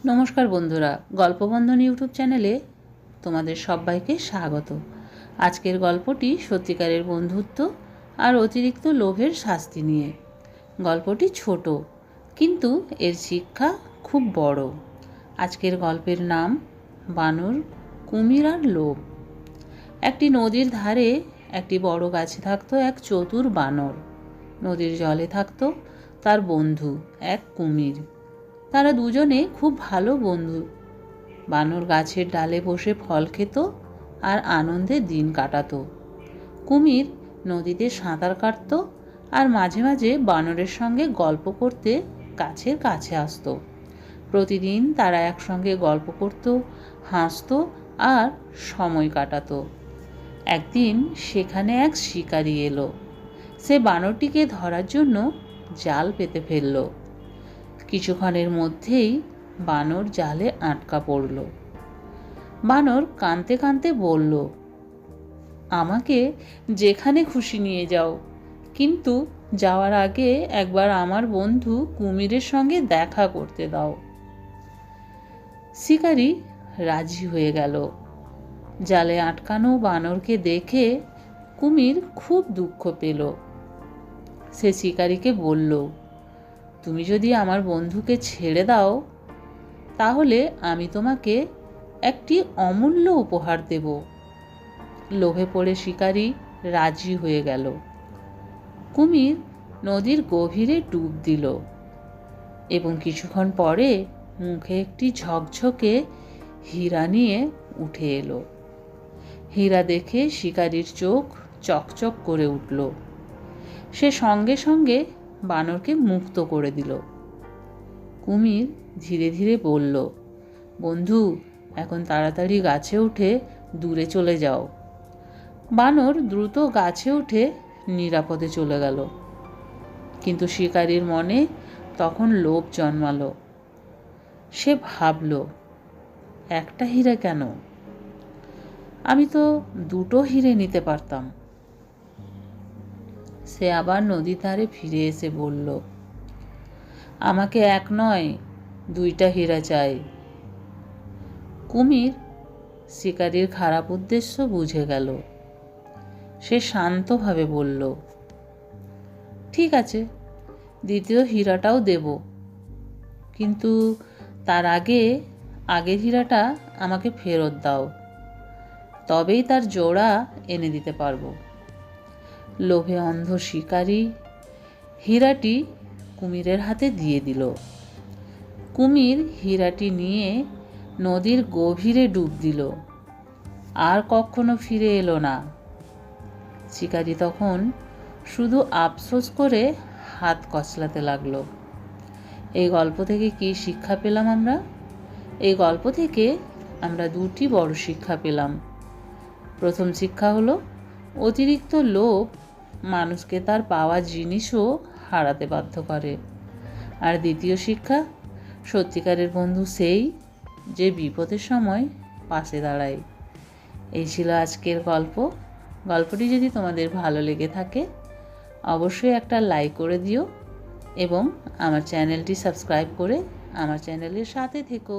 নমস্কার বন্ধুরা, গল্পবন্ধন ইউটিউব চ্যানেলে তোমাদের সবাইকে স্বাগত। আজকের গল্পটি সত্যিকারের বন্ধুত্ব আর অতিরিক্ত লোভের শাস্তি নিয়ে। গল্পটি ছোট, কিন্তু এর শিক্ষা খুব বড়। আজকের গল্পের নাম বানর, কুমির আর লোভ। একটি নদীর ধারে একটি বড় গাছে থাকতো এক চতুর বানর। নদীর জলে থাকতো তার বন্ধু এক কুমির। তারা দুজনে খুব ভালো বন্ধু। বানর গাছের ডালে বসে ফল খেত আর আনন্দে দিন কাটাতো। কুমির নদীতে সাঁতার কাটত আর মাঝে মাঝে বানরের সঙ্গে গল্প করতে গাছের কাছে আসতো। প্রতিদিন তারা একসঙ্গে গল্প করত, হাসতো আর সময় কাটাতো। একদিন সেখানে এক শিকারী এলো। সে বানরটিকে ধরার জন্য জাল পেতে ফেলল। কিছুক্ষণের মধ্যেই বানর জালে আটকা পড়ল। বানর কাঁদতে কাঁদতে বলল, আমাকে যেখানে খুশি নিয়ে যাও, কিন্তু যাওয়ার আগে একবার আমার বন্ধু কুমিরের সঙ্গে দেখা করতে দাও। শিকারী রাজি হয়ে গেল। জালে আটকানো বানরকে দেখে কুমির খুব দুঃখ পেল। সে শিকারীকে বলল, তুমি যদি আমার বন্ধুকে ছেড়ে দাও, তাহলে আমি তোমাকে একটি অমূল্য উপহার দেব। লোভে পড়ে শিকারী রাজি হয়ে গেল। কুমির নদীর গভীরে ডুব দিল এবং কিছুক্ষণ পরে মুখে একটি ঝকঝকে হীরা নিয়ে উঠে এলো। হীরা দেখে শিকারীর চোখ চকচক করে উঠল। সে সঙ্গে সঙ্গে বানরকে মুক্ত করে দিল। কুমির ধীরে ধীরে বলল, বন্ধু, এখন তাড়াতাড়ি গাছে উঠে দূরে চলে যাও। বানর দ্রুত গাছে উঠে নিরাপদে চলে গেল। কিন্তু শিকারীর মনে তখন লোভ জন্মালো। সে ভাবল, একটা হীরা কেন? আমি তো দুটো হীরে নিতে পারতাম। সে আবার নদীর ধারে ফিরে এসে বলল, আমাকে এক নয়, দুইটা হীরা চাই। কুমির শিকারীর খারাপ উদ্দেশ্য বুঝে গেল। সে শান্তভাবে বলল, ঠিক আছে, দ্বিতীয় হীরাটাও দেব, কিন্তু তার আগে আগের হীরাটা আমাকে ফেরত দাও, তবেই তার জোড়া এনে দিতে পারবো। লোভে অন্ধ শিকারী হীরাটি কুমিরের হাতে দিয়ে দিল। কুমির হীরাটি নিয়ে নদীর গভীরে ডুব দিল, আর কখনো ফিরে এলো না। শিকারী তখন শুধু আফসোস করে হাত কচলাতে লাগলো। এই গল্প থেকে কি শিক্ষা পেলাম আমরা? এই গল্প থেকে আমরা দুটি বড় শিক্ষা পেলাম। প্রথম শিক্ষা হলো, অতিরিক্ত লোভ মানুষকে তার পাওয়া জিনিসও হারাতে বাধ্য করে। আর দ্বিতীয় শিক্ষা, সত্যিকারের বন্ধু সেই যে বিপদের সময় পাশে দাঁড়ায়। এই ছিল আজকের গল্প। গল্পটি যদি তোমাদের ভালো লেগে থাকে, অবশ্যই একটা লাইক করে দিও এবং আমার চ্যানেলটি সাবস্ক্রাইব করে আমার চ্যানেলের সাথে থেকো।